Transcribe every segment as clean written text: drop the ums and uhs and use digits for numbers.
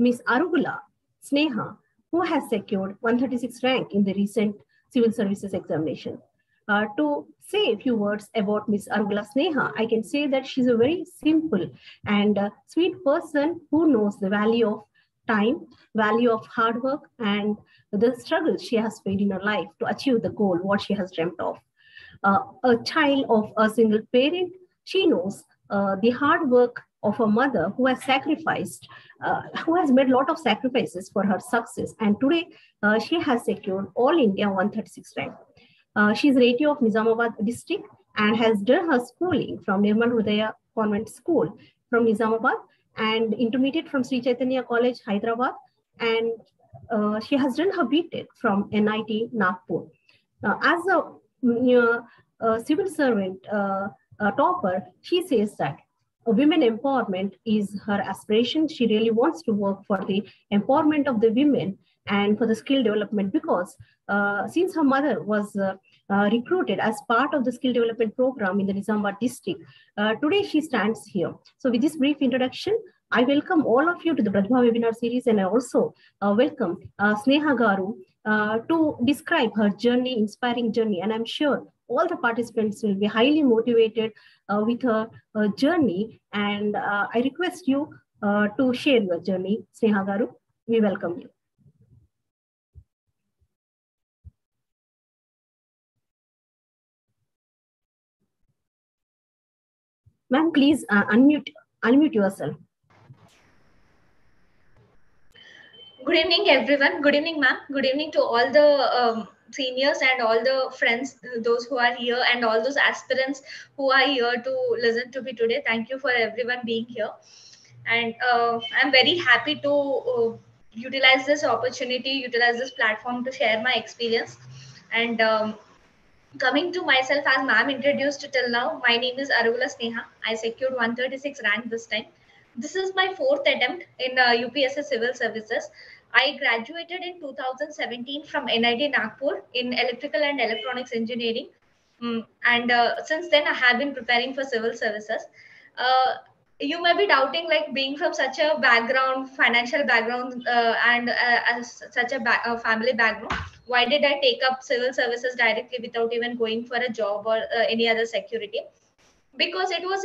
Miss Arugula Sneha, who has secured 136 rank in the recent civil services examination. To say a few words about Miss Arugula Sneha, I can say that she's a very simple and sweet person who knows the value of time, value of hard work, and the struggles she has faced in her life to achieve the goal, what she has dreamt of. A child of a single parent, she knows the hard work of a mother who has sacrificed, who has made a lot of sacrifices for her success. And today, she has secured All India 136 rank. She is native of Nizamabad district and has done her schooling from Nirmal Hridaya Convent School from Nizamabad and intermediate from Sri Chaitanya College, Hyderabad. And she has done her BTech from NIT Nagpur. As a civil servant topper, she says that women empowerment is her aspiration. She really wants to work for the empowerment of the women and for the skill development because since her mother was recruited as part of the skill development program in the Nizamabad district, today she stands here. So with this brief introduction, I welcome all of you to the Pratibha webinar series, and I also welcome Sneha Garu to describe her journey, inspiring journey. And I'm sure all the participants will be highly motivated with her journey. And I request you to share your journey. Sneha Garu, we welcome you. Ma'am, please unmute yourself. Good evening, everyone. Good evening, ma'am. Good evening to all the seniors and all the friends, those who are here, and all those aspirants who are here to listen to me today. Thank you for everyone being here. And I'm very happy to utilize this opportunity, utilize this platform to share my experience. And coming to myself, as ma'am introduced till now, my name is Arugula Sneha. I secured 136 rank this time. This is my fourth attempt in UPSC Civil Services. I graduated in 2017 from NIT Nagpur in Electrical and Electronics Engineering. And since then, I have been preparing for civil services. You may be doubting, like, being from such a background, financial background, and as such a family background, why did I take up civil services directly without even going for a job or any other security? Because it was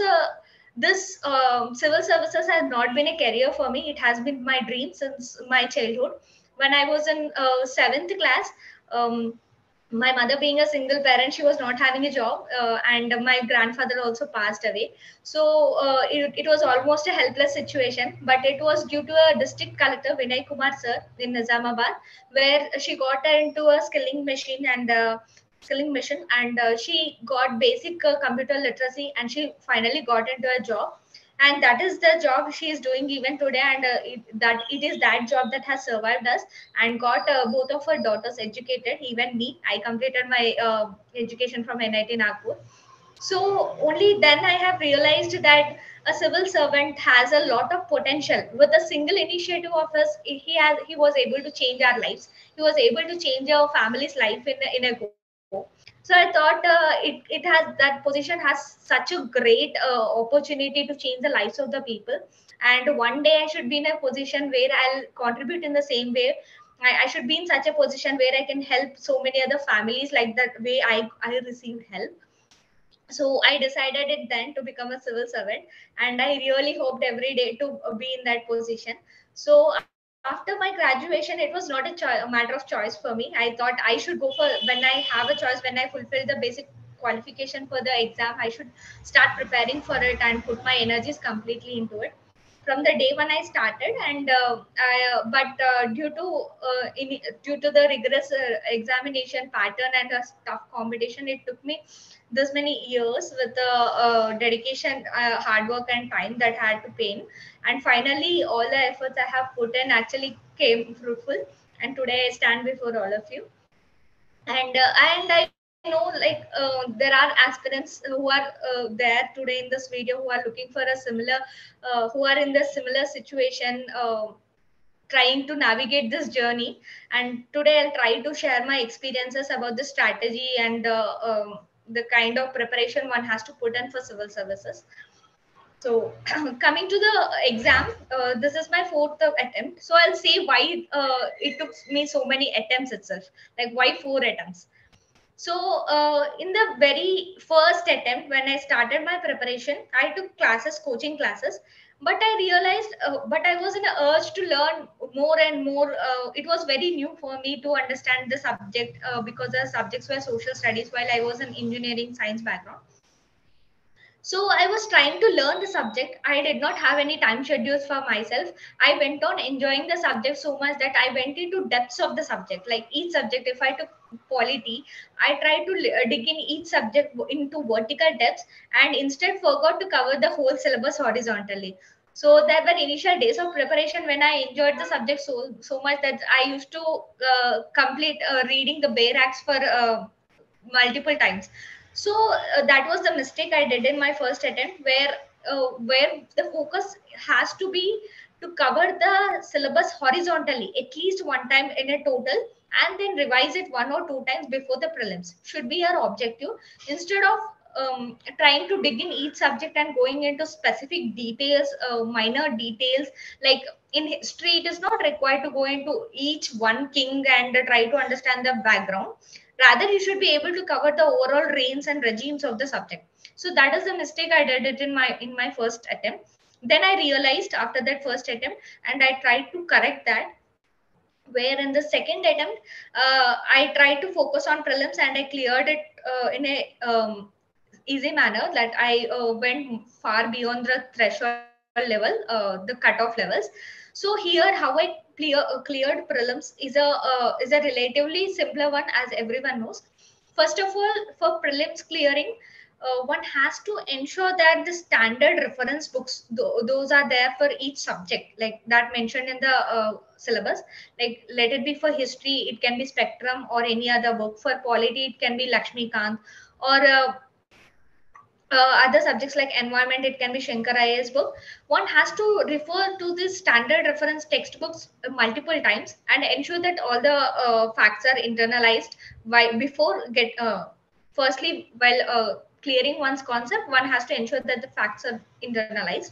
this civil services has not been a career for me. It has been my dream since my childhood. When I was in 7th class, my mother being a single parent, she was not having a job, and my grandfather also passed away. So it was almost a helpless situation, but it was due to a district collector, Vinay Kumar sir, in Nizamabad, where she got into a skilling mission, and she got basic computer literacy, and she finally got into a job. And that is the job she is doing even today, and it is that job that has survived us and got both of her daughters educated. Even me, I completed my education from NIT Nagpur. So only then I have realized that a civil servant has a lot of potential. With a single initiative of us, he was able to change our lives. He was able to change our family's life in a go. So I thought that position has such a great opportunity to change the lives of the people. And one day I should be in a position where I'll contribute in the same way. I should be in such a position where I can help so many other families like that way I received help. So I decided it then to become a civil servant, and I really hoped every day to be in that position. So after my graduation, it was not a matter of choice for me. I thought I should go for, when I have a choice, when I fulfill the basic qualification for the exam, I should start preparing for it and put my energies completely into it from the day when I started. And but due to the rigorous examination pattern and a tough competition, it took me this many years with the dedication, hard work, and time that I had to pay in. And finally, all the efforts I have put in actually came fruitful. And today I stand before all of you. And I know, like, there are aspirants who are there today in this video, who are looking for a similar, who are in the similar situation, trying to navigate this journey. And today I'll try to share my experiences about the strategy and the kind of preparation one has to put in for civil services. So coming to the exam, this is my fourth attempt. So I'll say why it took me so many attempts itself. Like why four attempts? So in the very first attempt, when I started my preparation, I took classes, coaching classes, but I realized, but I was in an urge to learn more and more. It was very new for me to understand the subject because the subjects were social studies while I was an engineering science background. So I was trying to learn the subject. I did not have any time schedules for myself. I went on enjoying the subject so much that I went into depths of the subject. Like each subject, if I took polity, I tried to dig in each subject into vertical depths, and instead forgot to cover the whole syllabus horizontally. So there were initial days of preparation when I enjoyed the subject so much that I used to complete reading the bare acts for multiple times. So that was the mistake I did in my first attempt, where the focus has to be to cover the syllabus horizontally at least one time in a total, and then revise it one or two times before the prelims should be our objective, instead of trying to dig in each subject and going into specific details, minor details. Like in history, it is not required to go into each one king and try to understand the background. Rather, you should be able to cover the overall reigns and regimes of the subject. So that is the mistake I did it in my first attempt. Then I realized after that first attempt, and I tried to correct that. Where in the second attempt, I tried to focus on prelims and I cleared it in a easy manner. That I went far beyond the threshold level, the cutoff levels. So here, how I cleared prelims is a relatively simpler one, as everyone knows. First of all, for prelims clearing, one has to ensure that the standard reference books, those are there for each subject, like that mentioned in the syllabus. Like let it be for history, it can be Spectrum or any other book. For polity, it can be Lakshmikant, or other subjects like environment, it can be Shankar IAS book. One has to refer to these standard reference textbooks multiple times and ensure that all the facts are internalized before get firstly, while clearing one's concept, one has to ensure that the facts are internalized.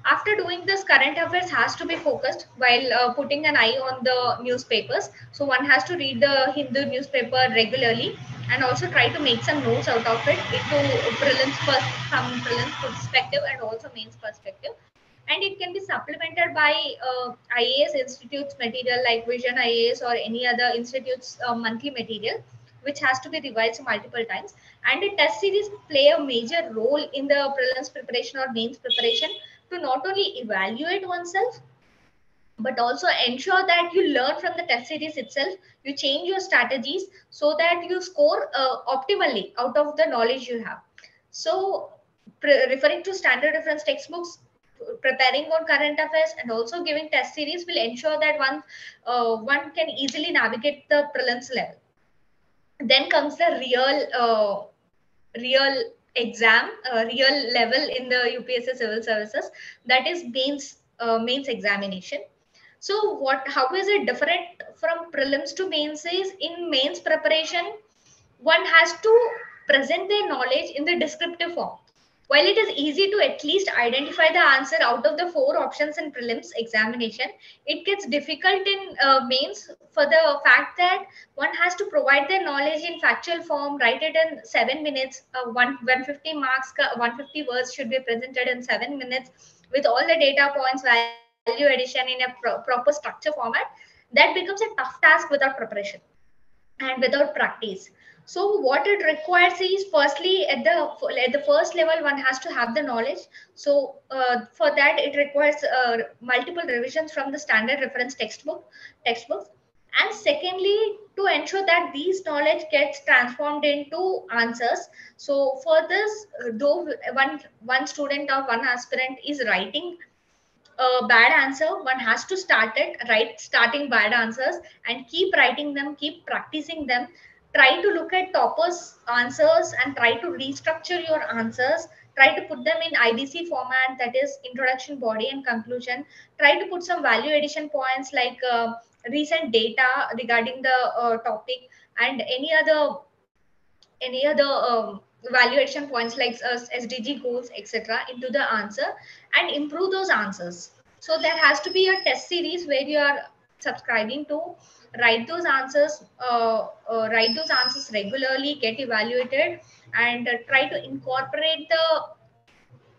After doing this, current affairs has to be focused while putting an eye on the newspapers. So one has to read the Hindu newspaper regularly and also try to make some notes out of it into some prelims perspective and also mains perspective. And it can be supplemented by IAS institutes material like Vision IAS or any other institutes monthly material, which has to be revised multiple times. And the test series play a major role in the prelims preparation or mains preparation, to not only evaluate oneself but also ensure that you learn from the test series itself. You change your strategies so that you score optimally out of the knowledge you have. So referring to standard reference textbooks, preparing on current affairs, and also giving test series will ensure that one can easily navigate the prelims level. Then comes the real exam, real level in the UPSC civil services, that is mains examination. So how is it different from prelims to mains? Is in mains preparation, one has to present their knowledge in the descriptive form. While it is easy to at least identify the answer out of the four options in prelims examination, it gets difficult in mains for the fact that one has to provide their knowledge in factual form, write it in 7 minutes. 150 marks, 150 words should be presented in 7 minutes with all the data points, value addition in a proper structure format. That becomes a tough task without preparation and without practice. So what it requires is, firstly, at the first level, one has to have the knowledge. So for that, it requires multiple revisions from the standard reference textbooks. And secondly, to ensure that these knowledge gets transformed into answers. So for this, though one student or one aspirant is writing a bad answer, one has to starting bad answers and keep writing them, keep practicing them. Try to look at toppers answers and try to restructure your answers. Try to put them in IBC format, that is introduction, body and conclusion. Try to put some value addition points like recent data regarding the topic, and any other evaluation points like SDG goals, etc., into the answer and improve those answers. So there has to be a test series where you are subscribing to write those answers, write those answers regularly, get evaluated, and try to incorporate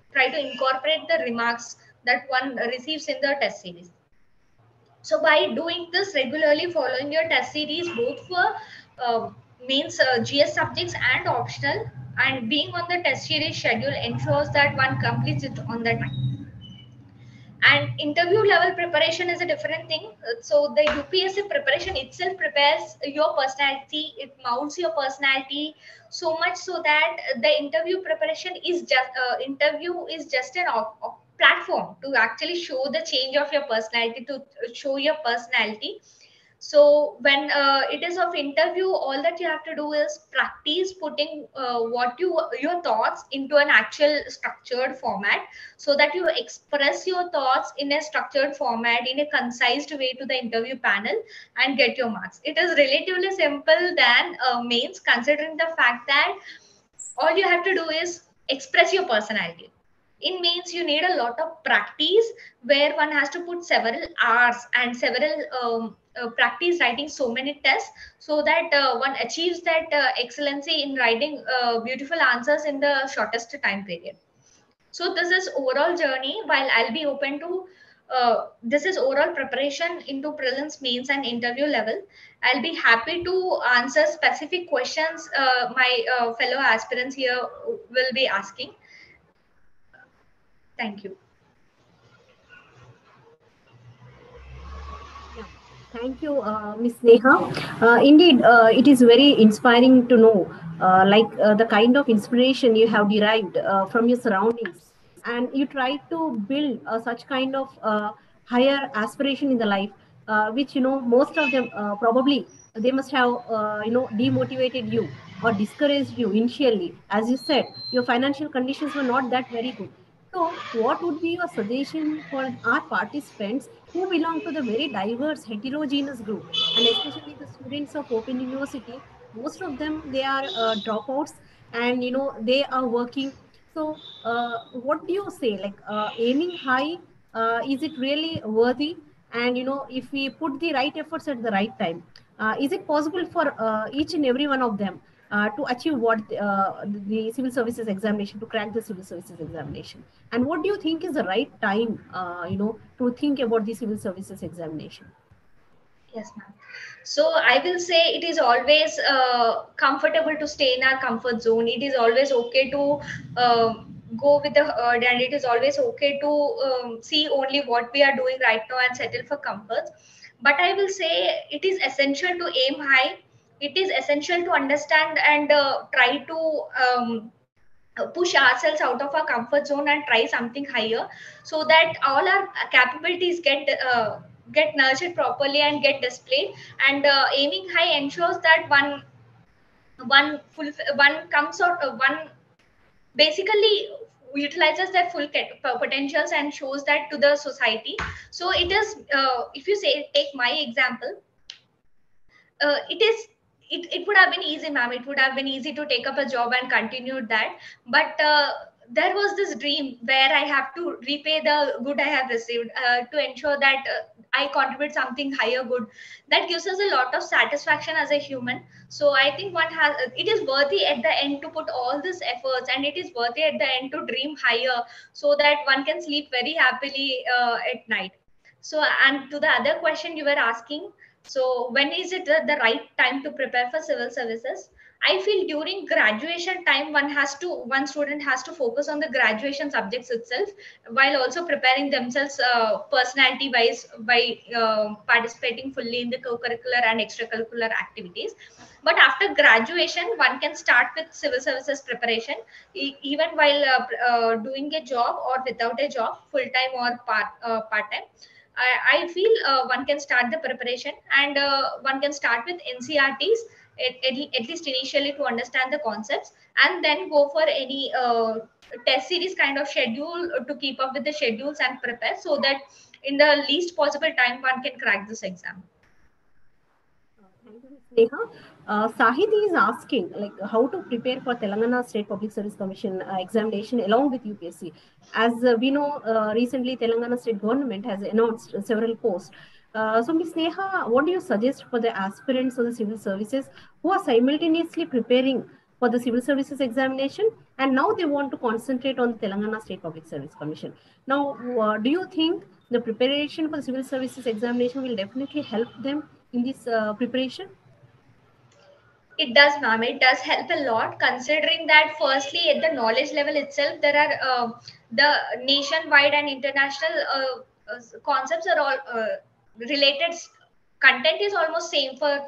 the remarks that one receives in the test series. So by doing this regularly, following your test series both for uh, mains GS subjects and optional, and being on the test series schedule ensures that one completes it on the time. And interview level preparation is a different thing. So the UPSC preparation itself prepares your personality, it molds your personality so much, so that the interview is just an platform to actually show the change of your personality, to show your personality. So when it is of interview, all that you have to do is practice putting your thoughts into an actual structured format, so that you express your thoughts in a structured format, in a concise way to the interview panel, and get your marks. It is relatively simple than mains, considering the fact that all you have to do is express your personality. In mains you need a lot of practice, where one has to put several hours and several practice writing so many tests, so that one achieves that excellency in writing beautiful answers in the shortest time period. So this is overall journey. While I'll be open to this is overall preparation into prelims, mains, and interview level. I'll be happy to answer specific questions my fellow aspirants here will be asking. Thank you. Yeah, thank you, Miss Neha. Indeed, it is very inspiring to know, the kind of inspiration you have derived from your surroundings, and you try to build such kind of higher aspiration in the life, which most of them probably they must have demotivated you or discouraged you initially. As you said, your financial conditions were not that very good. So, what would be your suggestion for our participants who belong to the very diverse, heterogeneous group, and especially the students of Open University? Most of them they are dropouts, and they are working. So, what do you say? Like aiming high, is it really worthy? And if we put the right efforts at the right time, is it possible for each and every one of them to achieve what the civil services examination, to crack the civil services examination? And what do you think is the right time, to think about the civil services examination? Yes, ma'am. So I will say it is always comfortable to stay in our comfort zone. It is always okay to go with the herd, and it is always okay to see only what we are doing right now and settle for comforts. But I will say it is essential to aim high. It is essential to understand and try to push ourselves out of our comfort zone and try something higher, so that all our capabilities get nurtured properly and get displayed. And aiming high ensures that one comes out one basically utilizes their full potentials and shows that to the society. So it is if you say take my example, it would have been easy, ma'am. It would have been easy to take up a job and continue that. But there was this dream where I have to repay the good I have received, to ensure that I contribute something higher good. That gives us a lot of satisfaction as a human. So I think one has it is worthy at the end to put all these efforts, and it is worthy at the end to dream higher, so that one can sleep very happily at night. So, and to the other question you were asking, so when is it the right time to prepare for civil services? I feel during graduation time one student has to focus on the graduation subjects itself, while also preparing themselves personality wise by participating fully in the co-curricular and extracurricular activities. But after graduation, one can start with civil services preparation, even while doing a job or without a job, full time or part time. I feel one can start the preparation, and one can start with NCRTs at least initially to understand the concepts, and then go for any test series kind of schedule to keep up with the schedules and prepare, so that in the least possible time one can crack this exam. Neha, Sahidi is asking like how to prepare for Telangana State Public Service Commission examination along with UPSC. As we know, recently Telangana State Government has announced several posts. So, Ms. Neha, what do you suggest for the aspirants of the civil services who are simultaneously preparing for the civil services examination and now they want to concentrate on the Telangana State Public Service Commission? Now, do you think the preparation for the civil services examination will definitely help them in this preparation? It does, ma'am. It does help a lot, considering that firstly, at the knowledge level itself, there are the nationwide and international concepts are all related. Content is almost same for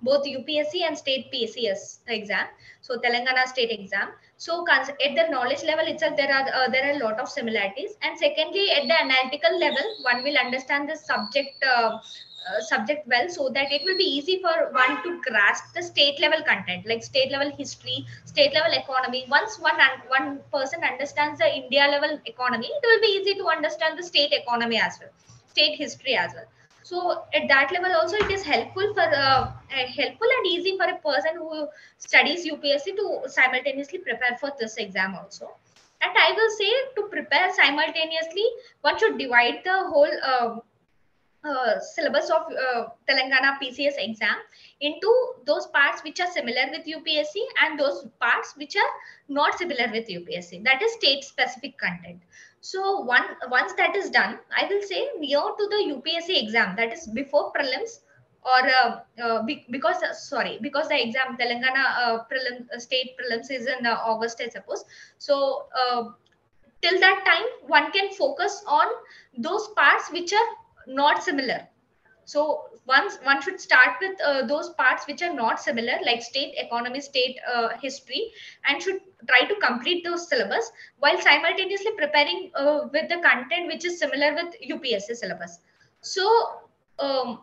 both UPSC and state PCS exam. So Telangana state exam. So at the knowledge level itself, there are a lot of similarities. And secondly, at the analytical level, one will understand the subject well, so that it will be easy for one to grasp the state level content, like state level history, state level economy. Once one person understands the India level economy, it will be easy to understand the state economy as well, state history as well. So at that level also, it is helpful and easy for a person who studies UPSC to simultaneously prepare for this exam also. And I will say, to prepare simultaneously, one should divide the whole syllabus of Telangana PCS exam into those parts which are similar with UPSC and those parts which are not similar with UPSC. That is state specific content. So once that is done, I will say near to the UPSC exam, that is before prelims, or because the exam Telangana state prelims is in August, I suppose. So till that time, one can focus on those parts which are not similar. So once one should start with those parts which are not similar, like state economy, state history, and should try to complete those syllabus while simultaneously preparing with the content which is similar with UPSC syllabus. So um,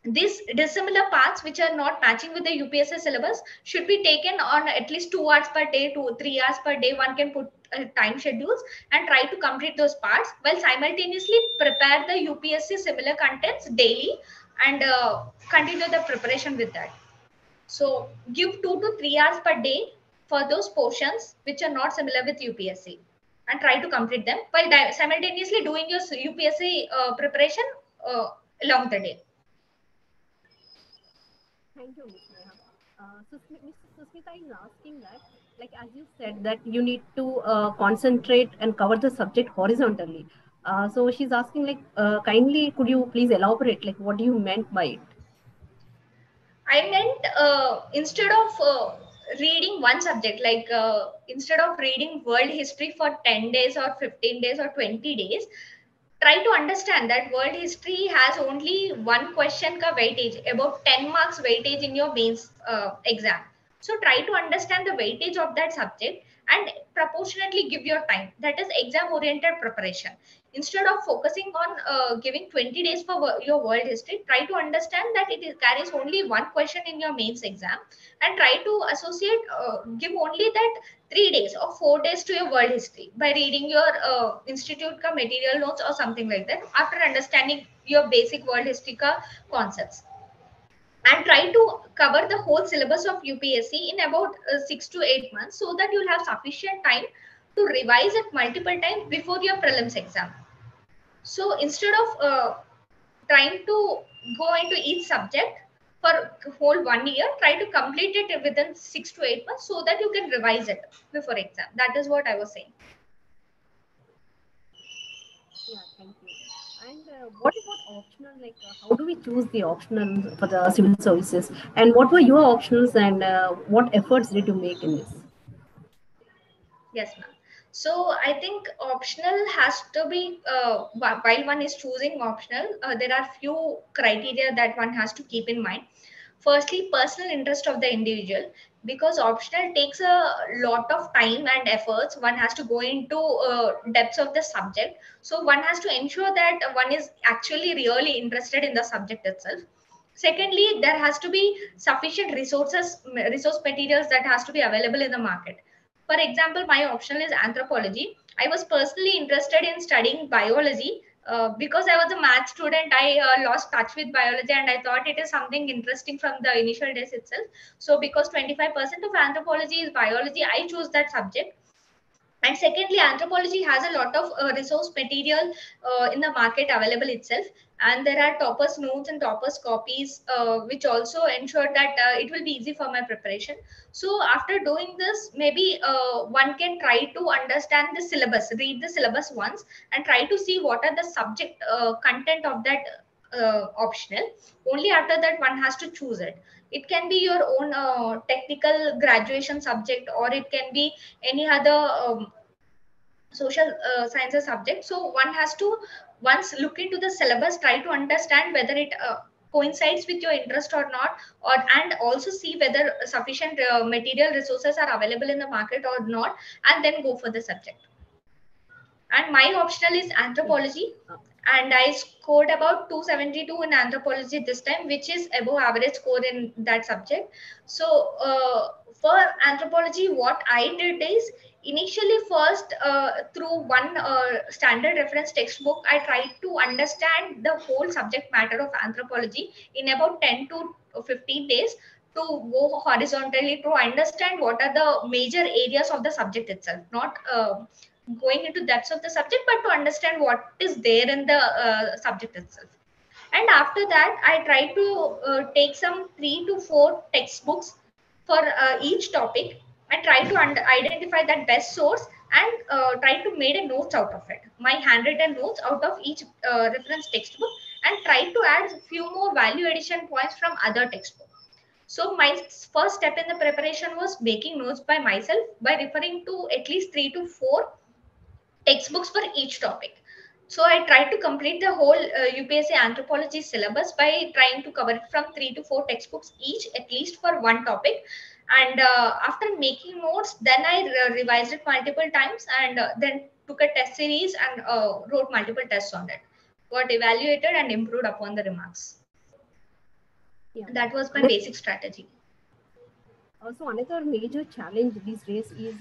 these dissimilar parts which are not matching with the UPSC syllabus should be taken on at least 2 hours per day, 2 3 hours per day. One can put time schedules and try to complete those parts while simultaneously prepare the UPSC similar contents daily, and continue the preparation with that. So give 2 to 3 hours per day for those portions which are not similar with UPSC, and try to complete them while simultaneously doing your UPSC preparation along the day. Thank you, Ms. Neha. Ms. Susmita is asking that, like as you said, that you need to concentrate and cover the subject horizontally. So she's asking, like, kindly, could you please elaborate, like, what do you meant by it? I meant instead of reading one subject, like instead of reading world history for 10 days or 15 days or 20 days, try to understand that world history has only one question ka weightage, about 10 marks weightage in your mains exam. So try to understand the weightage of that subject and proportionately give your time. That is exam oriented preparation. Instead of focusing on giving 20 days for your world history, try to understand that carries only one question in your mains exam, and try to associate, give only that 3 days or 4 days to your world history by reading your institute ka material notes or something like that, after understanding your basic world history ka concepts, and try to cover the whole syllabus of UPSC in about 6 to 8 months, so that you'll have sufficient time to revise it multiple times before your prelims exam. So instead of trying to go into each subject for whole 1 year, try to complete it within 6 to 8 months, so that you can revise it before exam. That is what I was saying. Yeah, thank you. And what about optional? Like, how do we choose the optional for the civil services? And what were your options, and what efforts did you make in this? Yes, ma'am. So I think optional has to be, while one is choosing optional, there are few criteria that one has to keep in mind. Firstly, personal interest of the individual, because optional takes a lot of time and efforts. One has to go into depths of the subject. So one has to ensure that one is actually really interested in the subject itself. Secondly, there has to be sufficient resource materials that has to be available in the market. For example, my optional is anthropology. I was personally interested in studying biology, Because I was a math student, I lost touch with biology, and I thought it is something interesting from the initial days itself. So because 25% of anthropology is biology, I chose that subject. And secondly, anthropology has a lot of resource material in the market available itself, and there are toppers notes and toppers copies, which also ensure that it will be easy for my preparation. So after doing this, maybe one can try to understand the syllabus, read the syllabus once, and try to see what are the subject content of that optional. Only after that one has to choose it. It can be your own technical graduation subject, or it can be any other social sciences subject. So one has to once look into the syllabus, try to understand whether it coincides with your interest or not, or and also see whether sufficient material resources are available in the market or not, and then go for the subject. And my optional is Yeah. anthropology, and I scored about 272 in anthropology this time, which is above average score in that subject. So for anthropology, what I did is, initially first through one standard reference textbook, I tried to understand the whole subject matter of anthropology in about 10 to 15 days, to go horizontally to understand what are the major areas of the subject itself, not going into depths of the subject, but to understand what is there in the subject itself. And after that, I try to take some 3 to 4 textbooks for each topic, and try to identify that best source, and try to make a notes out of it, my handwritten notes out of each reference textbook, and try to add a few more value addition points from other textbooks. So my first step in the preparation was making notes by myself by referring to at least 3 to 4 textbooks for each topic. So I tried to complete the whole UPSC anthropology syllabus by trying to cover it from 3 to 4 textbooks each, at least for one topic. And after making notes, then I revised it multiple times, and then took a test series and wrote multiple tests on it. Got evaluated and improved upon the remarks. Yeah. That was my Another, basic strategy. also, another major challenge these days is,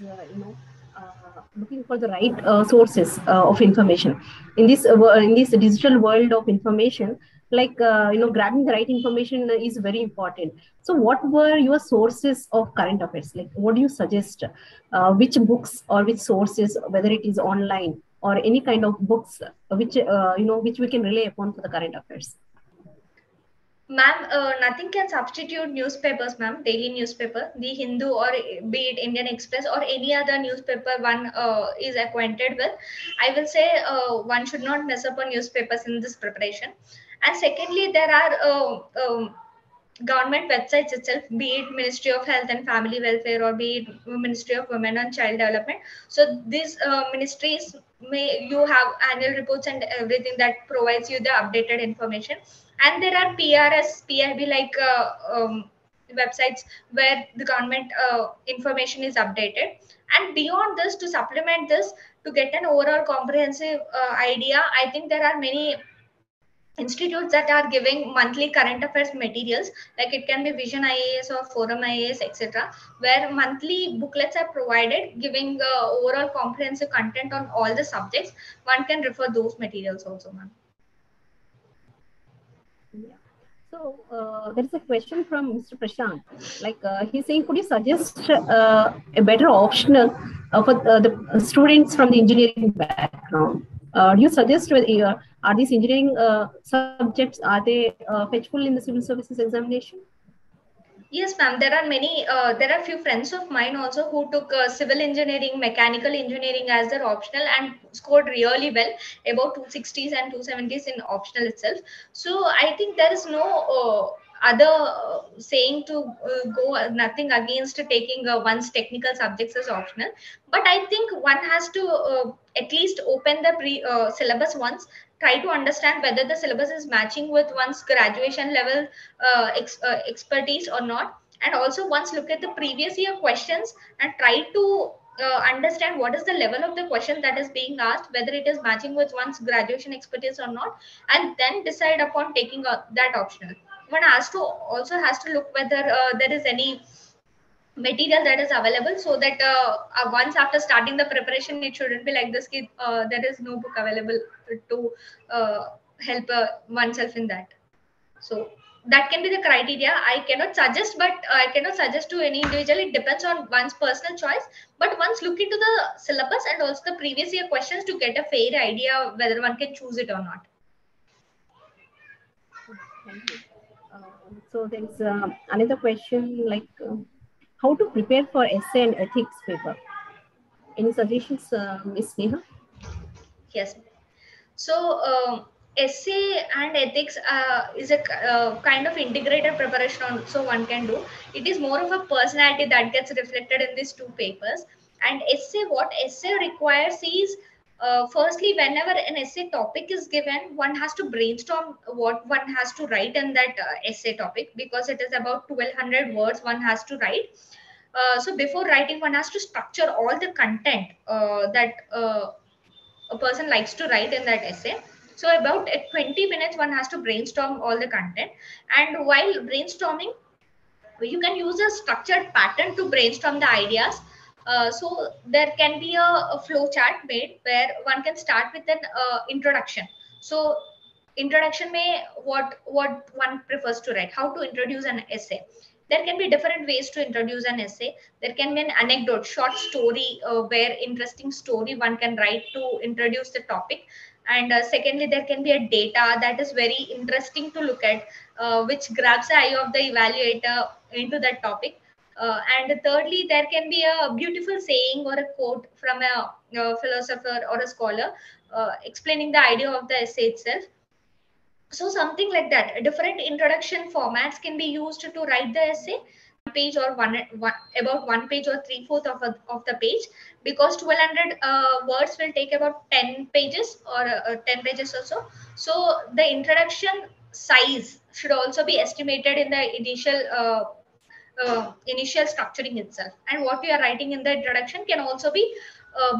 looking for the right sources of information in this digital world of information. Like, grabbing the right information is very important. So, what were your sources of current affairs? Like, what do you suggest? Which books or which sources, whether it is online or any kind of books, which we can rely upon for the current affairs? Ma'am, nothing can substitute newspapers, ma'am. Daily newspaper, the Hindu, or be it Indian Express or any other newspaper one is acquainted with. I will say one should not mess up on newspapers in this preparation. And secondly, there are government websites itself, be it Ministry of Health and Family Welfare, or be it Ministry of Women and Child Development. So these ministries, may you have annual reports and everything that provides you the updated information. And there are PRS, PIB, like websites where the government information is updated. And beyond this, to supplement this, to get an overall comprehensive idea, I think there are many institutes that are giving monthly current affairs materials, like it can be Vision IAS or Forum IAS, etc., where monthly booklets are provided giving overall comprehensive content on all the subjects. One can refer those materials also, ma'am. Yeah. So there is a question from Mr. Prashant. Like, he's saying, could you suggest a better optional for the students from the engineering background? Do you suggest are these engineering subjects, are they fetchful in the civil services examination? Yes, ma'am. There are many. There are few friends of mine also who took civil engineering, mechanical engineering as their optional, and scored really well, about 260s and 270s in optional itself. So I think there is no other saying to go nothing against taking one's technical subjects as optional. But I think one has to at least open the syllabus once, try to understand whether the syllabus is matching with one's graduation level expertise or not, and also once look at the previous year questions and try to understand what is the level of the question that is being asked, whether it is matching with one's graduation expertise or not, and then decide upon taking that optional. One has to also has to look whether there is any material that is available, so that once after starting the preparation, it shouldn't be like this kid, there is no book available to help oneself in that. So that can be the criteria. I cannot suggest, but I cannot suggest to any individual. It depends on one's personal choice. But once look into the syllabus and also the previous year questions to get a fair idea whether one can choose it or not. Thank you. So there is another question like how to prepare for essay and ethics paper. Any suggestions, Ms. Neha? Yes. So essay and ethics is a kind of integrated preparation so one can do. It is more of a personality that gets reflected in these two papers. And essay, what essay requires is, firstly, whenever an essay topic is given, one has to brainstorm what one has to write in that essay topic, because it is about 1200 words one has to write. So before writing, one has to structure all the content that a person likes to write in that essay. So about 20 minutes one has to brainstorm all the content. And while brainstorming, you can use a structured pattern to brainstorm the ideas. So there can be a flow chart made where one can start with an introduction. So introduction may, what one prefers to write, how to introduce an essay. There can be different ways to introduce an essay. There can be an anecdote, short story, where interesting story one can write to introduce the topic. And secondly, there can be a data that is very interesting to look at, which grabs the eye of the evaluator into that topic. And thirdly, there can be a beautiful saying or a quote from a philosopher or a scholar, explaining the idea of the essay itself. So something like that. Different introduction formats can be used to write the essay. Page or one about 1 page or 3/4 of the page, because 1200 words will take about 10 pages or 10 pages or so. So the introduction size should also be estimated in the initial structuring itself. And what you are writing in the introduction can also be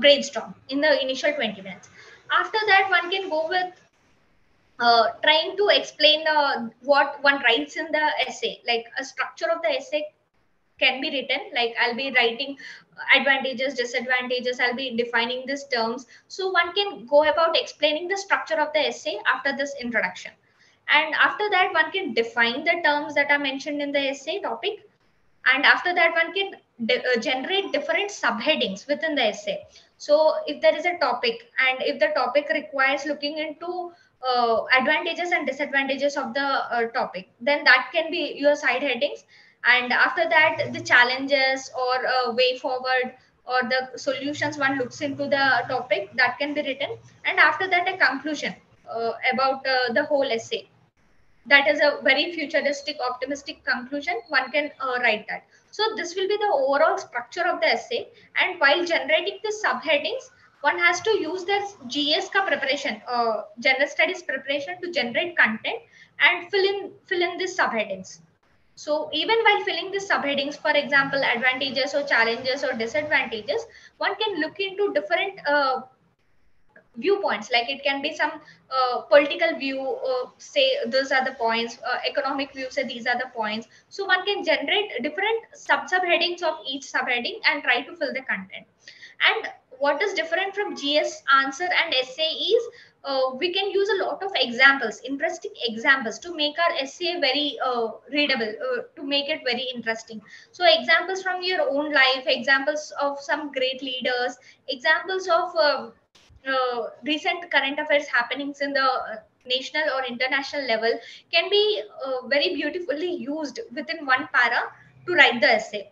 brainstormed in the initial 20 minutes. After that, one can go with trying to explain what one writes in the essay. Like a structure of the essay can be written, like I'll be writing advantages, disadvantages, I'll be defining these terms. So one can go about explaining the structure of the essay after this introduction. And after that, one can define the terms that are mentioned in the essay topic. And after that, one can generate different subheadings within the essay. So if there is a topic, and if the topic requires looking into advantages and disadvantages of the topic, then that can be your side headings. And after that, the challenges or way forward or the solutions one looks into the topic, that can be written. And after that, a conclusion about the whole essay. That is a very futuristic, optimistic conclusion. One can write that. So this will be the overall structure of the essay. And while generating the subheadings, one has to use their GS ka preparation, general studies preparation, to generate content and fill in these subheadings. So even while filling the subheadings, for example, advantages or challenges or disadvantages, one can look into different viewpoints. Like it can be some political view, say those are the points, economic view, say these are the points. So one can generate different subheadings of each subheading and try to fill the content. And what is different from GS answer and essay is, we can use a lot of examples, interesting examples, to make our essay very readable, to make it very interesting. So examples from your own life, examples of some great leaders, examples of recent current affairs happenings in the national or international level, can be very beautifully used within one para to write the essay.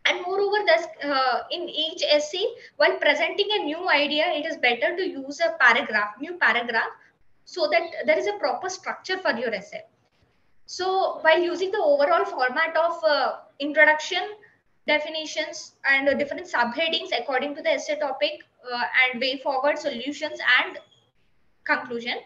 And moreover, this in each essay, while presenting a new idea, it is better to use a new paragraph, so that there is a proper structure for your essay. So while using the overall format of introduction, definitions, and different subheadings according to the essay topic, and way forward, solutions, and conclusion,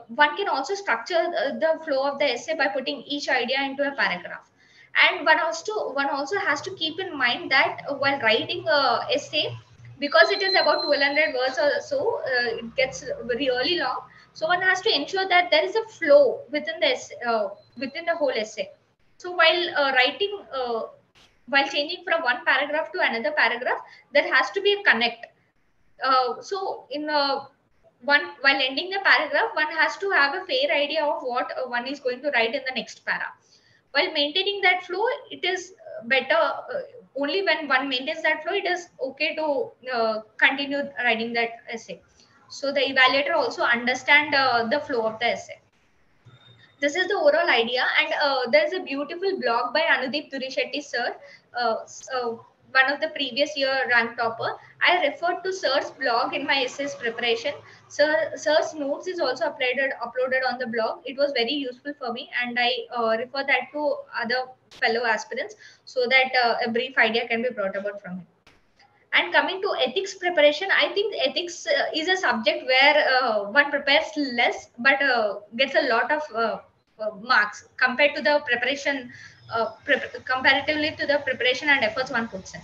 one can also structure the flow of the essay by putting each idea into a paragraph. And one also has to keep in mind that while writing a essay, because it is about 1200 words or so, it gets really long. So one has to ensure that there is a flow within the whole essay. So while writing while changing from one paragraph to another paragraph, there has to be a connect. So in one, while ending the paragraph, one has to have a fair idea of what one is going to write in the next para. While maintaining that flow, it is better, only when one maintains that flow, it is okay to continue writing that essay. So the evaluator also understand the flow of the essay. This is the overall idea, and there's a beautiful blog by Anudeep Durishetty sir, one of the previous year rank topper. I referred to sir's blog in my essays preparation. Sir's notes is also uploaded on the blog. It was very useful for me, and I refer that to other fellow aspirants, so that a brief idea can be brought about from it. And coming to ethics preparation, I think ethics is a subject where one prepares less but gets a lot of marks compared to the preparation, comparatively to the preparation and efforts one puts in.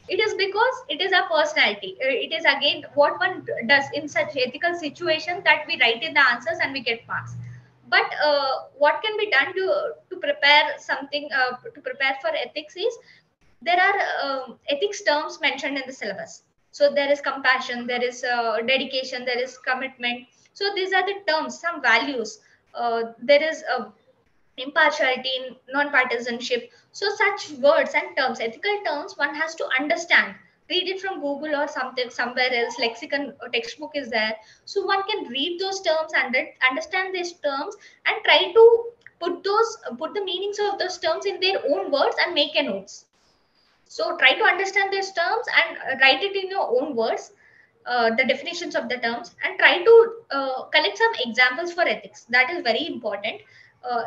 It is because it is a personality. It is again what one does in such ethical situation that we write in the answers and we get marks. But what can be done to prepare something, to prepare for ethics is, there are ethics terms mentioned in the syllabus. So there is compassion, there is dedication, there is commitment. So these are the terms, some values. There is impartiality, non-partisanship. So such words and terms, ethical terms, one has to understand. Read it from Google or something somewhere else. Lexicon or textbook is there, so one can read those terms and understand these terms and try to put the meanings of those terms in their own words and make a notes. So try to understand these terms and write it in your own words, the definitions of the terms, and try to collect some examples for ethics. That is very important.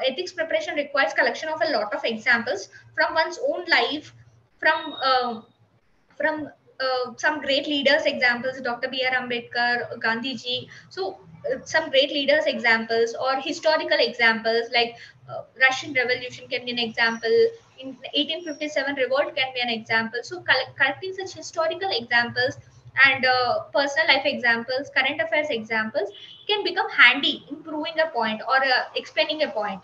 Ethics preparation requires collection of a lot of examples from one's own life, from some great leaders examples, Dr. B.R. Ambedkar, Gandhiji. So some great leaders examples or historical examples like Russian Revolution can be an example. In 1857 revolt can be an example. So collecting such historical examples and personal life examples, current affairs examples can become handy in proving a point or explaining a point.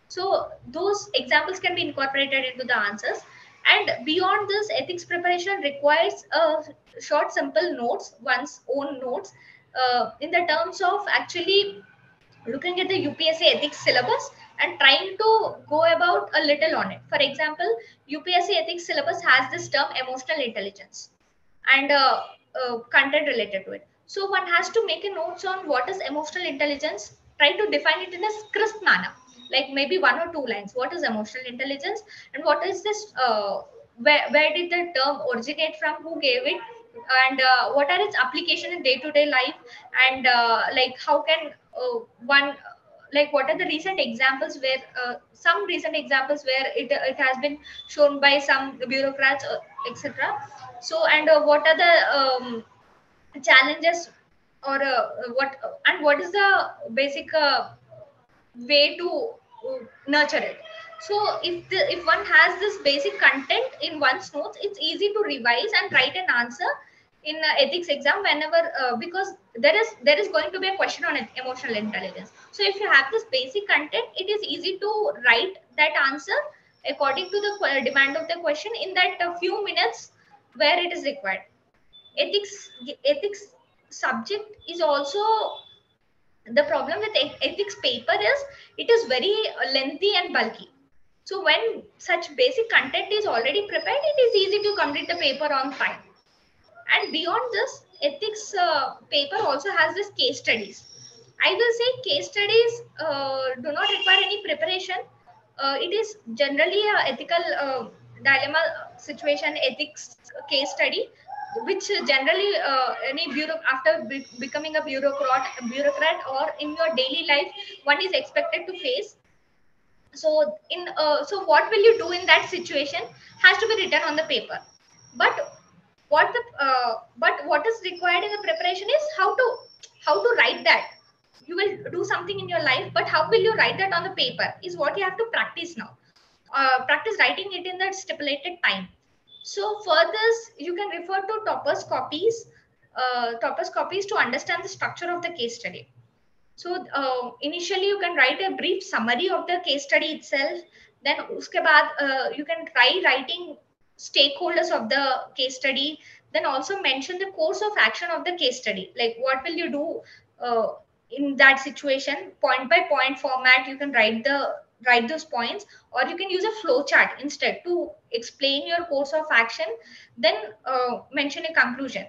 So those examples can be incorporated into the answers. And beyond this, ethics preparation requires short, simple notes, one's own notes, in the terms of actually looking at the UPSC ethics syllabus and trying to go about a little on it. For example, UPSC ethics syllabus has this term emotional intelligence and content related to it. So one has to make a notes on what is emotional intelligence, try to define it in a crisp manner, like maybe one or two lines. What is emotional intelligence, and what is this? Where did the term originate from? Who gave it? And what are its application in day-to-day life? And like how can one like what are the recent examples where some recent examples where it has been shown by some bureaucrats, etc. So and what are the challenges, or what is the basic way to nurture it. So if one has this basic content in one's notes, it's easy to revise and write an answer in ethics exam whenever, because there is going to be a question on emotional intelligence. So if you have this basic content, it is easy to write that answer according to the demand of the question in that few minutes where it is required. Ethics subject is also, the problem with ethics paper is it is very lengthy and bulky. So when such basic content is already prepared, it is easy to complete the paper on time. And beyond this, ethics paper also has this case studies. I will say case studies do not require any preparation. It is generally a ethical dilemma situation ethics case study, which generally any bureau after becoming a bureaucrat or in your daily life, one is expected to face. So so what will you do in that situation has to be written on the paper. But what is required in the preparation is how to write that. You will do something in your life, but how will you write that on the paper is what you have to practice now. Practice writing it in that stipulated time. So for this, you can refer to toppers copies to understand the structure of the case study. So initially, you can write a brief summary of the case study itself, Then uske baad you can try writing stakeholders of the case study. Then also mention the course of action of the case study, like what will you do uh, in that situation. Point by point format you can write those points, or you can use a flow chart instead to explain your course of action. Then mention a conclusion,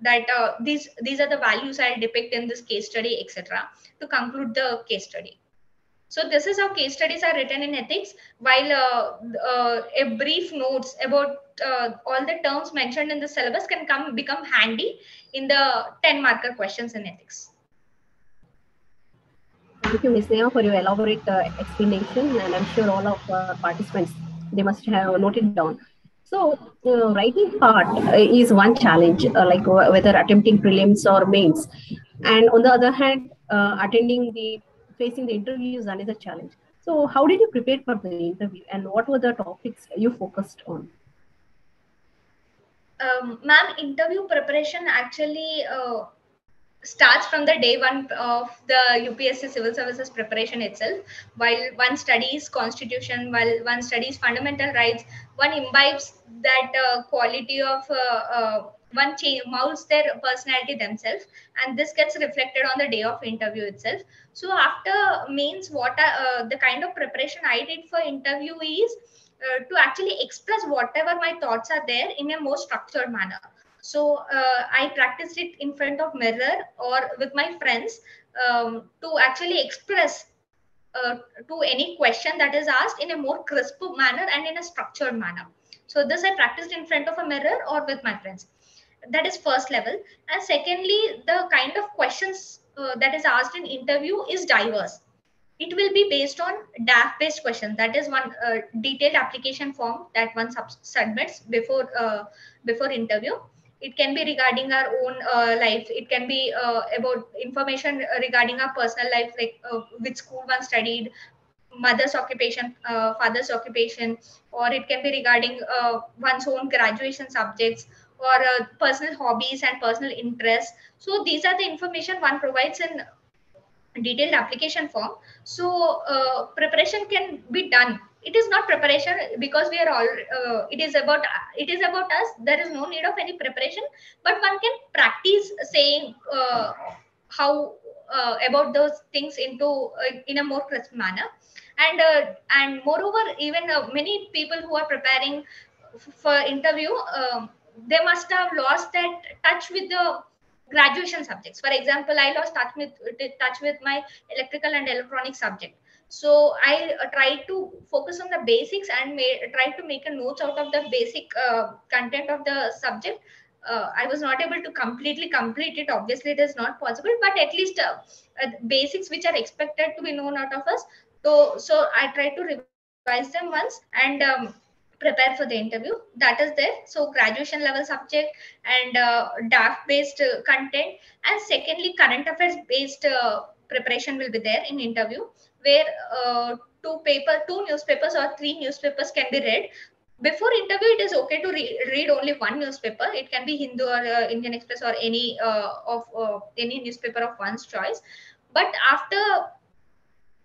that these are the values I depict in this case study, etc., to conclude the case study. So this is how case studies are written in ethics, while a brief notes about all the terms mentioned in the syllabus can become handy in the 10 marker questions in ethics. Thank you, Ms. Neha, for your elaborate explanation, and I'm sure all of our participants, they must have noted down. So, writing part is one challenge, like whether attempting prelims or mains, and on the other hand, attending the facing the interview is another challenge. So, how did you prepare for the interview, and what were the topics you focused on? Ma'am, interview preparation actually starts from the day one of the UPSC civil services preparation itself. While one studies constitution, while one studies fundamental rights, one imbibes that quality of one molds their personality themselves, and this gets reflected on the day of interview itself. So after means what the kind of preparation I did for interview is to actually express whatever my thoughts are there in a more structured manner. So I practiced it in front of mirror or with my friends, to actually express uh, to any question that is asked in a more crisp manner and in a structured manner. So this I practiced in front of a mirror or with my friends. That is first level. And secondly, the kind of questions that is asked in interview is diverse. It will be based on DAF based question. That is one detailed application form that one submits before interview. It can be regarding our own life. It can be about information regarding our personal life, like which school one studied, mother's occupation, father's occupation, or it can be regarding one's own graduation subjects, or personal hobbies and personal interests. So these are the information one provides in detailed application form. So preparation can be done. It is not preparation because we are all it is about us. There is no need of any preparation, but one can practice saying how about those things into in a more crisp manner. And moreover, even many people who are preparing for interview, they must have lost that touch with the graduation subjects. For example, I lost touch with my electrical and electronic subject. So I tried to focus on the basics and try to make a notes out of the basic content of the subject. I was not able to completely complete it. Obviously, it is not possible, but at least basics which are expected to be known out of us. So I tried to revise them once and prepare for the interview. That is there. So graduation level subject and DAF based content, and secondly current affairs based preparation will be there in interview, where two newspapers or three newspapers can be read. Before interview, it is okay to read only one newspaper. It can be Hindu or Indian Express or any newspaper of one's choice. But after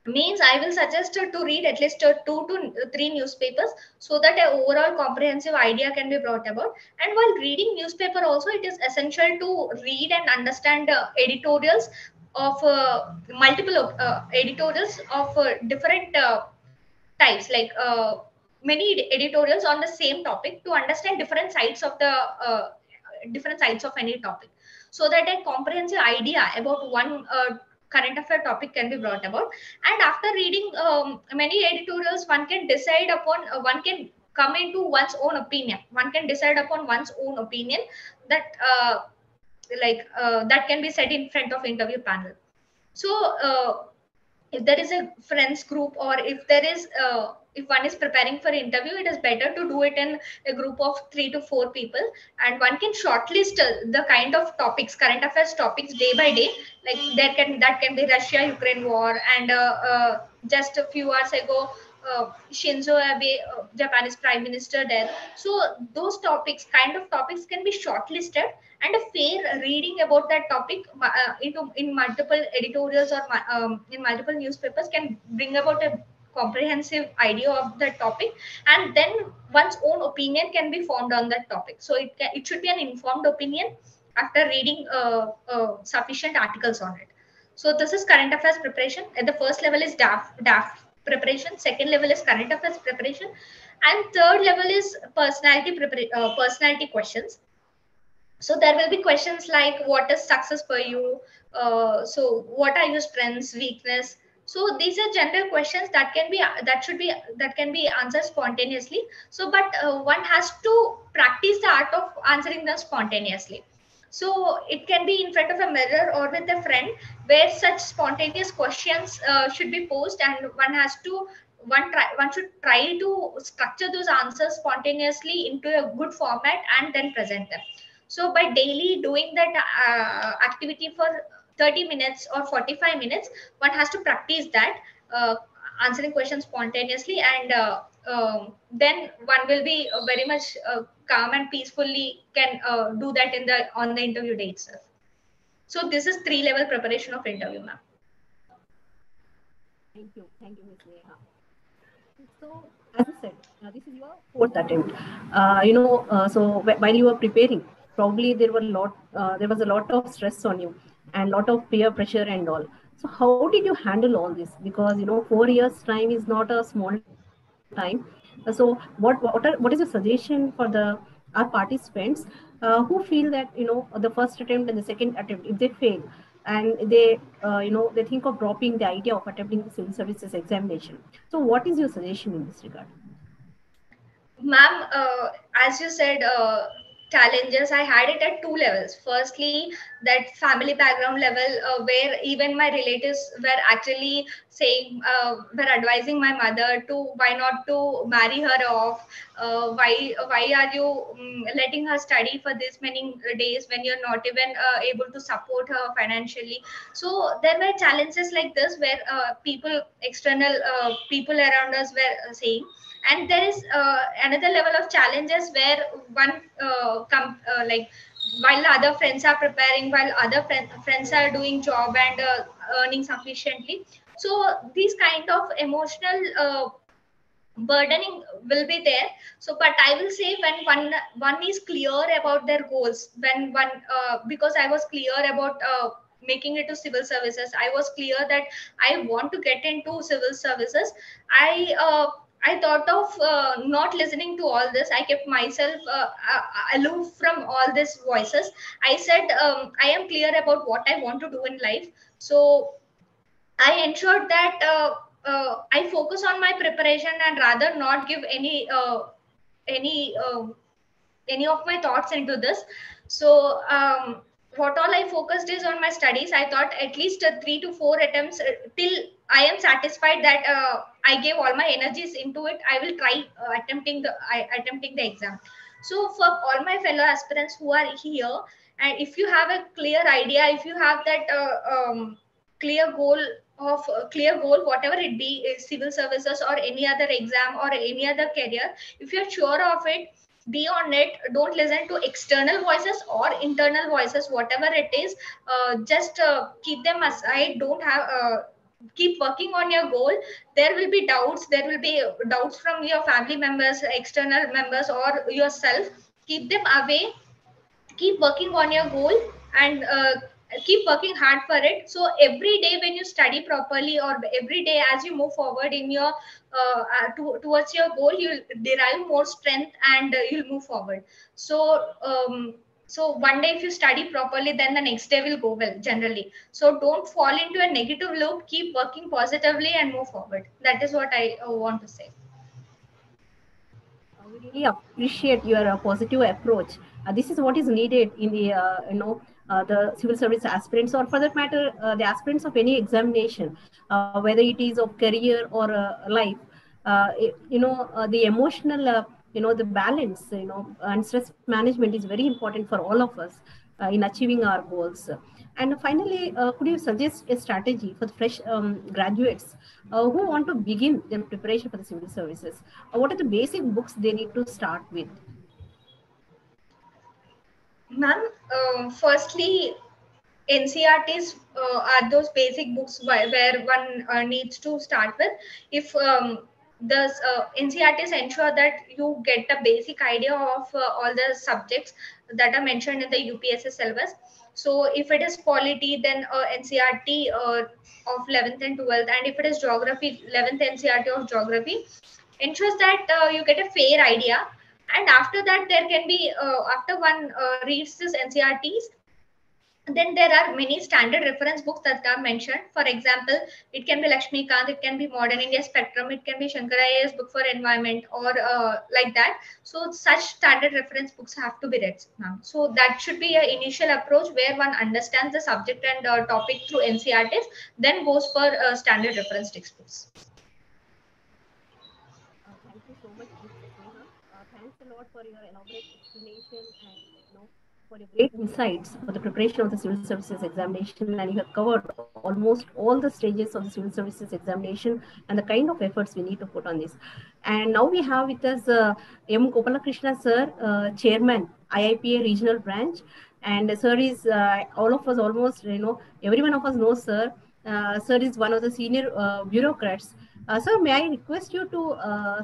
means I will suggest to read at least two to three newspapers, so that an overall comprehensive idea can be brought about. And while reading newspaper also, it is essential to read and understand editorials of multiple editorials of different types, like many editorials on the same topic, to understand different sides of any topic, so that a comprehensive idea about one current affair topic can be brought about. And after reading many editorials, one can come into one's own opinion. One can decide upon one's own opinion, that that can be said in front of interview panel. So if there is a friends group, or if one is preparing for interview, it is better to do it in a group of 3 to 4 people, and one can shortlist the kind of topics, current affairs topics, day by day. Like that can be Russia Ukraine war, and just a few hours ago Shinzo Abe, Japanese prime minister, there. So those topics can be shortlisted, and a fair reading about that topic in multiple editorials or in multiple newspapers can bring about a comprehensive idea of the topic, and then one's own opinion can be formed on that topic. So it should be an informed opinion after reading sufficient articles on it. So this is current affairs preparation. At the first level is DAF preparation. Second level is current affairs preparation, and third level is personality questions. So there will be questions like, what is success for you? So what are your strengths, weakness? So these are general questions that can be answered spontaneously. So but one has to practice the art of answering them spontaneously. So it can be in front of a mirror or with a friend, where such spontaneous questions should be posed, and one should try to structure those answers spontaneously into a good format and then present them. So by daily doing that activity for 30 minutes or 45 minutes, one has to practice that, answering questions spontaneously, and then one will be very much calm and peacefully can do that on the interview day itself. So this is 3 level preparation of interview, ma'am. Thank you, Ms. Neha. So, as I said, this is your fourth attempt. So while you were preparing, probably there was a lot of stress on you and lot of peer pressure and all. So, how did you handle all this? Because 4 years time is not a small time. So, what is your suggestion for the our participants who feel that the first attempt and the second attempt, if they fail and they think of dropping the idea of attempting the civil services examination. So, what is your suggestion in this regard? Ma'am, as you said, challenges, I had it at 2 levels. Firstly, that family background level, where even my relatives were actually saying, were advising my mother to why not to marry her off. Why are you letting her study for this many days when you're not even able to support her financially? So there were challenges like this, where external people around us were saying. And there is another level of challenges, where one like, while other friends are preparing, while other friends are doing job and earning sufficiently. So these kind of emotional burdening will be there. So but I will say, when one is clear about their goals, when one because I was clear about making it to civil services, I was clear that I want to get into civil services. I thought of not listening to all this. I kept myself aloof from all these voices. I said, I am clear about what I want to do in life. So I ensured that I focus on my preparation, and rather not give any any of my thoughts into this. So what all I focused is on my studies. I thought at least 3 to 4 attempts till I am satisfied that I gave all my energies into it. I will try attempting the exam. So for all my fellow aspirants who are here, and if you have a clear idea, if you have that clear goal clear goal, whatever it be, civil services or any other exam or any other career, if you're sure of it, be on it. Don't listen to external voices or internal voices, whatever it is. Just keep them aside. Don't have keep working on your goal. There will be doubts, there will be doubts from your family members, external members, or yourself. Keep them away. Keep working on your goal, and keep working hard for it. So every day when you study properly, or every day as you move forward in your towards your goal, you'll derive more strength, and you'll move forward. So so one day if you study properly, then the next day will go well generally. So don't fall into a negative loop. Keep working positively and move forward. That is what I want to say. We really appreciate your positive approach. This is what is needed in the the civil service aspirants, or for that matter, the aspirants of any examination, whether it is of career or life. The emotional, the balance, and stress management is very important for all of us in achieving our goals. And finally, could you suggest a strategy for the fresh graduates who want to begin their preparation for the civil services? What are the basic books they need to start with? Ma'am, firstly, NCRTs are those basic books where one needs to start with. If the NCRTs ensure that you get a basic idea of all the subjects that are mentioned in the UPSC syllabus. So if it is polity, then NCRT of 11th and 12th, and if it is geography, 11th NCRT of geography ensures that you get a fair idea. And after that, there can be after one reads this NCRTs, then there are many standard reference books that are mentioned. For example, it can be Lakshmi Kant, it can be Modern India Spectrum, it can be Shankaraya's book for environment, or like that. So such standard reference books have to be read, ma'am. So that should be an initial approach where one understands the subject and topic through NCRTs, then goes for standard reference textbooks. Thank you so much, Ms. Sneha. Thanks a lot for your elaborate explanation and for your great insights for the preparation of the civil services examination. And you have covered almost all the stages of the civil services examination and the kind of efforts we need to put on this. And now we have with us M. Gopalakrishna sir, Chairman, IIPA Regional Branch. And sir is all of us almost, every one of us knows sir. Sir is one of the senior bureaucrats. Sir, may I request you to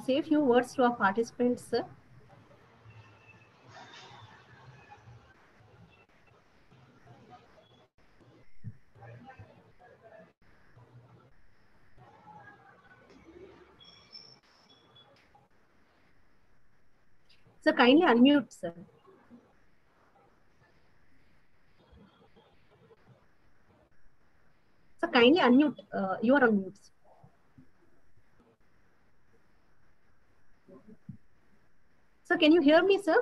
say a few words to our participants, sir? Sir, kindly unmute, sir. Sir, kindly unmute. You are on mute. Sir, can you hear me, sir?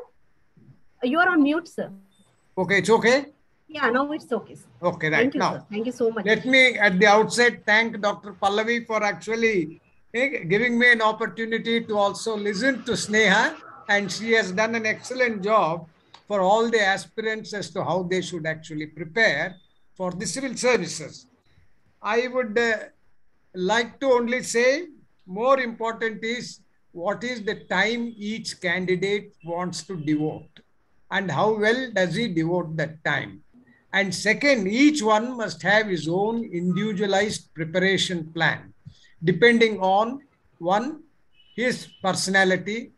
You are on mute, sir. Okay, it's okay? Yeah, now it's okay, sir. Okay, right. Thank you, now, sir. Thank you so much. Let me, at the outset, thank Dr. Pallavi for actually giving me an opportunity to also listen to Sneha, and she has done an excellent job for all the aspirants as to how they should actually prepare for the civil services. I would like to only say more important is what is the time each candidate wants to devote and how well does he devote that time. And second, each one must have his own individualized preparation plan, depending on one, his personality,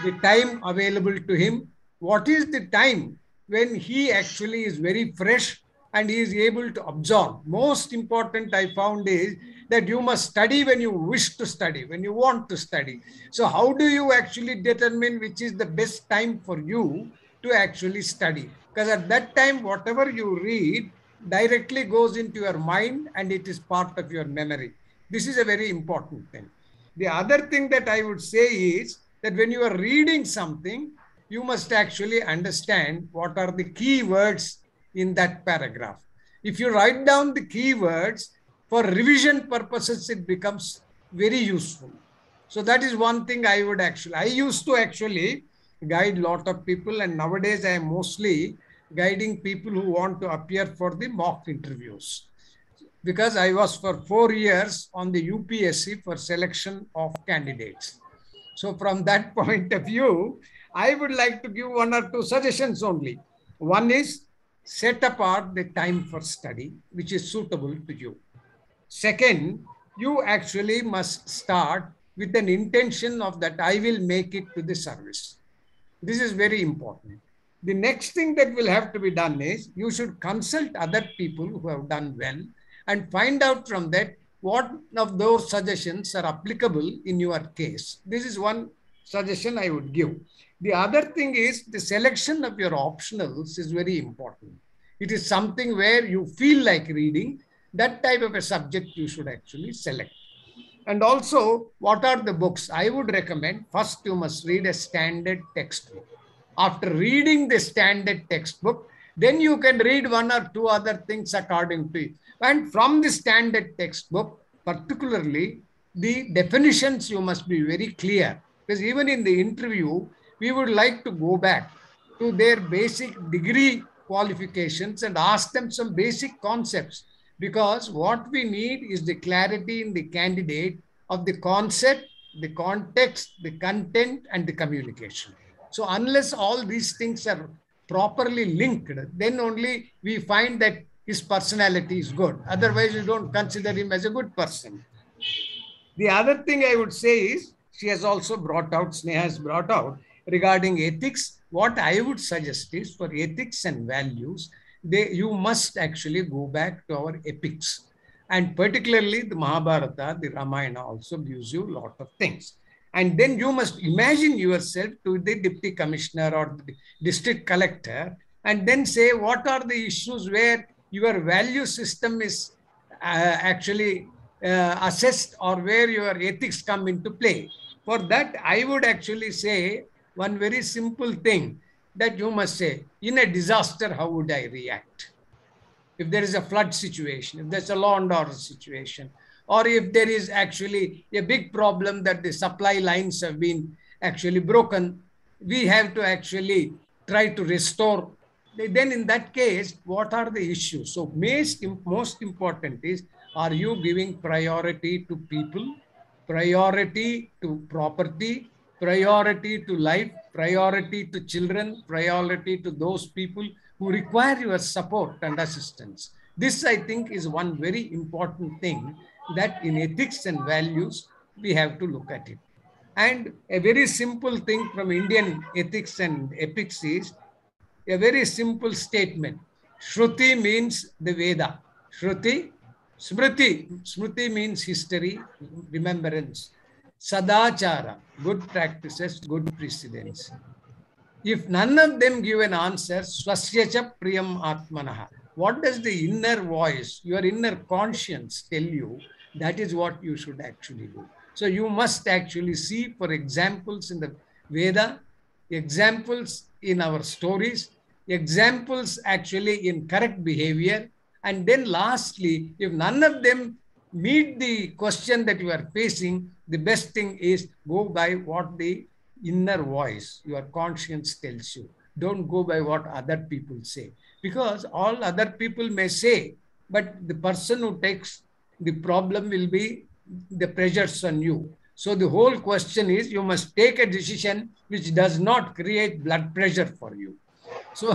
the time available to him, what is the time when he actually is very fresh and he is able to absorb. Most important I found is that you must study when you wish to study, when you want to study. So how do you actually determine which is the best time for you to actually study? Because at that time, whatever you read directly goes into your mind and it is part of your memory. This is a very important thing. The other thing that I would say is that when you are reading something, you must actually understand what are the key words in that paragraph. If you write down the key words, for revision purposes, it becomes very useful. So that is one thing I used to actually guide a lot of people, and nowadays I am mostly guiding people who want to appear for the mock interviews. Because I was for 4 years on the UPSC for selection of candidates. So from that point of view, I would like to give one or two suggestions only. One is set apart the time for study, which is suitable to you. Second, you actually must start with an intention of that I will make it to the service. This is very important. The next thing that will have to be done is you should consult other people who have done well and find out from that what of those suggestions are applicable in your case. This is one suggestion I would give. The other thing is the selection of your optionals is very important. It is something where you feel like reading. That type of a subject you should actually select. And also, what are the books? I would recommend first you must read a standard textbook. After reading the standard textbook, then you can read one or two other things according to it. And from the standard textbook, particularly the definitions, you must be very clear. Because even in the interview, we would like to go back to their basic degree qualifications and ask them some basic concepts. Because what we need is the clarity in the candidate of the concept, the context, the content, and the communication. So unless all these things are properly linked, then only we find that his personality is good. Otherwise, you don't consider him as a good person. The other thing I would say is, she has also brought out, Sneha has brought out regarding ethics. What I would suggest is, for ethics and values, you must actually go back to our epics. And particularly the Mahabharata, the Ramayana also gives you a lot of things. And then you must imagine yourself to the deputy commissioner or the district collector, and then say, what are the issues where your value system is actually assessed, or where your ethics come into play. For that, I would actually say one very simple thing, that you must say, in a disaster, how would I react? If there is a flood situation, if there's a law and order situation, or if there is actually a big problem that the supply lines have been actually broken, we have to actually try to restore. Then in that case, what are the issues? So most important is, are you giving priority to people, priority to property, priority to life, priority to children, priority to those people who require your support and assistance? This, I think, is one very important thing that in ethics and values, we have to look at it. And a very simple thing from Indian ethics and epics is a very simple statement. Shruti means the Veda. Shruti, Smriti means history, remembrance. Sadachara, good practices, good precedents. If none of them give an answer, swasyacha priyam atmanaha. What does the inner voice, your inner conscience tell you? That is what you should actually do. So you must actually see for examples in the Veda, examples in our stories, examples actually in correct behavior. And then lastly, if none of them meet the question that you are facing, the best thing is go by what the inner voice, your conscience tells you. Don't go by what other people say. Because all other people may say, but the person who takes the problem will be the pressures on you. So the whole question is, you must take a decision which does not create blood pressure for you. So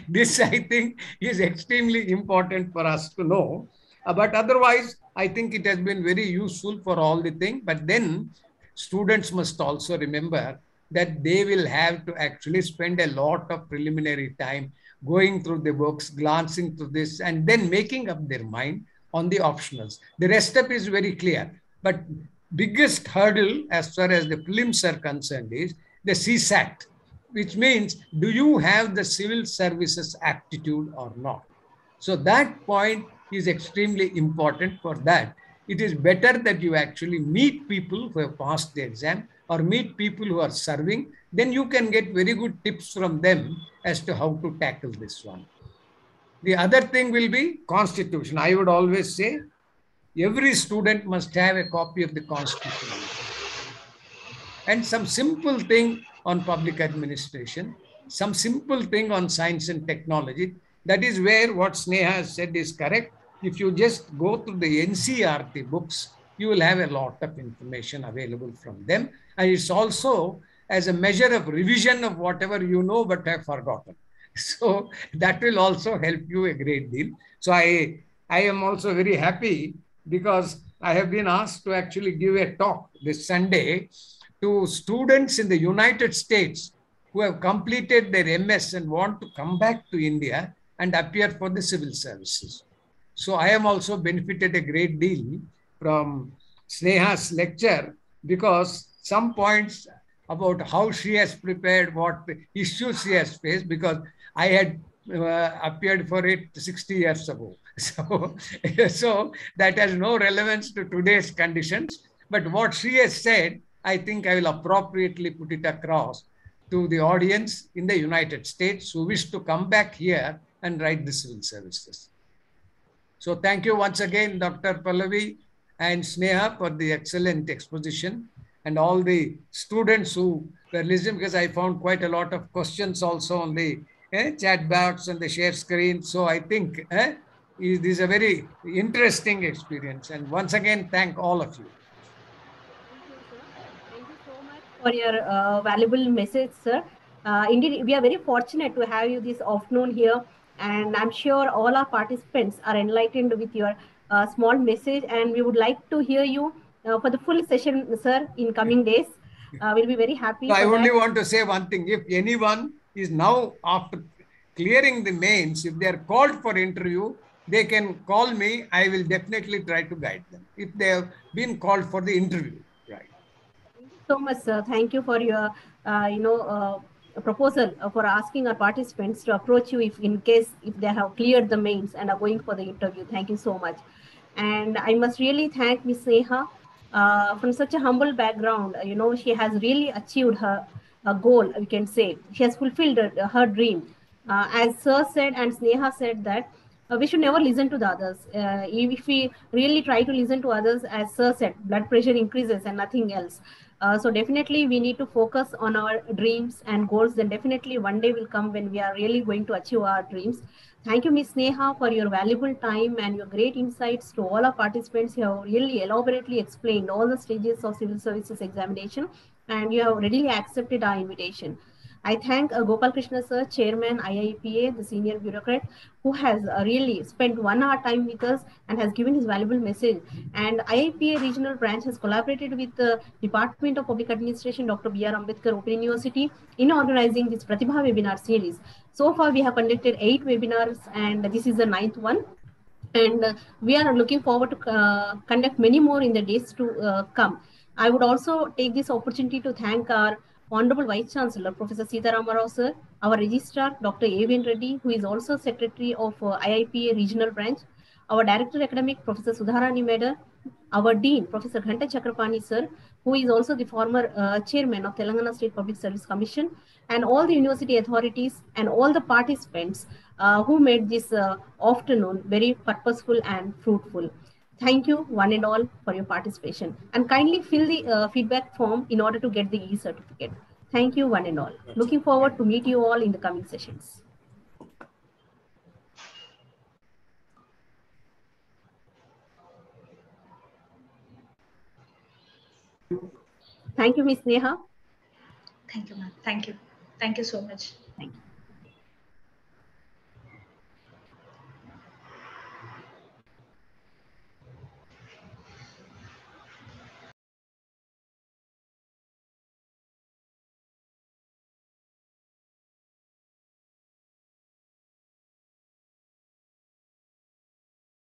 this, I think, is extremely important for us to know. But otherwise, I think it has been very useful for all the things. But then students must also remember that they will have to actually spend a lot of preliminary time going through the books, glancing through this, and then making up their mind on the optionals. The rest of it is very clear. But biggest hurdle as far as the prelims are concerned is the CSAT, which means, do you have the civil services aptitude or not? So that point is extremely important. For that, it is better that you actually meet people who have passed the exam, or meet people who are serving. Then you can get very good tips from them as to how to tackle this one. The other thing will be Constitution. I would always say every student must have a copy of the Constitution. And some simple thing on public administration, some simple thing on science and technology. That is where what Sneha has said is correct. If you just go through the NCERT books, you will have a lot of information available from them. And it's also as a measure of revision of whatever you know but have forgotten. So that will also help you a great deal. So I am also very happy because I have been asked to actually give a talk this Sunday to students in the United States who have completed their MS and want to come back to India and appear for the civil services. So I am also benefited a great deal from Sneha's lecture, because some points about how she has prepared, what issues she has faced, because I had appeared for it 60 years ago. So that has no relevance to today's conditions. But what she has said, I think I will appropriately put it across to the audience in the United States who wish to come back here and write the civil services. So thank you once again, Dr. Pallavi and Sneha, for the excellent exposition, and all the students who were listening, because I found quite a lot of questions also on the chat box and the share screen. So I think it is a very interesting experience. And once again, thank all of you. Thank you so much for your valuable message, sir. Indeed, we are very fortunate to have you this afternoon here And I'm sure all our participants are enlightened with your small message, and we would like to hear you for the full session, sir, in coming days. We'll be very happy So I for only that. want to say one thing. If anyone is now after clearing the mains, if they are called for interview, they can call me. I will definitely try to guide them if they have been called for the interview. Right. Thank you so much, sir. Thank you for your, proposal for asking our participants to approach you if, in case, if they have cleared the mains and are going for the interview. Thank you so much. And I must really thank Miss Neha from such a humble background. She has really achieved her goal. We can say she has fulfilled her dream. As Sir said and Sneha said that we should never listen to the others. If we really try to listen to others, as Sir said, blood pressure increases and nothing else. So definitely we need to focus on our dreams and goals. Then definitely one day will come when we are really going to achieve our dreams. Thank you, Ms. Neha, for your valuable time and your great insights to all our participants. You have really elaborately explained all the stages of civil services examination, and you have readily accepted our invitation. I thank Gopal Krishna sir, Chairman IIPA, the senior bureaucrat, who has really spent 1 hour time with us and has given his valuable message. And IIPA regional branch has collaborated with the Department of Public Administration, Dr. B.R. Ambedkar Open University, in organizing this Pratibha webinar series. So far, we have conducted 8 webinars, and this is the 9th one. And we are looking forward to conduct many more in the days to come. I would also take this opportunity to thank our Honorable Vice Chancellor, Professor Sita Ramarao sir, our Registrar, Dr. A.V.N. Reddy, who is also Secretary of IIPA Regional Branch, our Director Academic, Professor Sudharani Medar, our Dean, Professor Ghanta Chakrapani sir, who is also the former Chairman of Telangana State Public Service Commission, and all the university authorities and all the participants who made this afternoon very purposeful and fruitful. Thank you, one and all, for your participation. And kindly fill the feedback form in order to get the e-certificate. Thank you, one and all. Looking forward to meet you all in the coming sessions. Thank you, Ms. Neha. Thank you, ma'am. Thank you. Thank you so much. Thank you.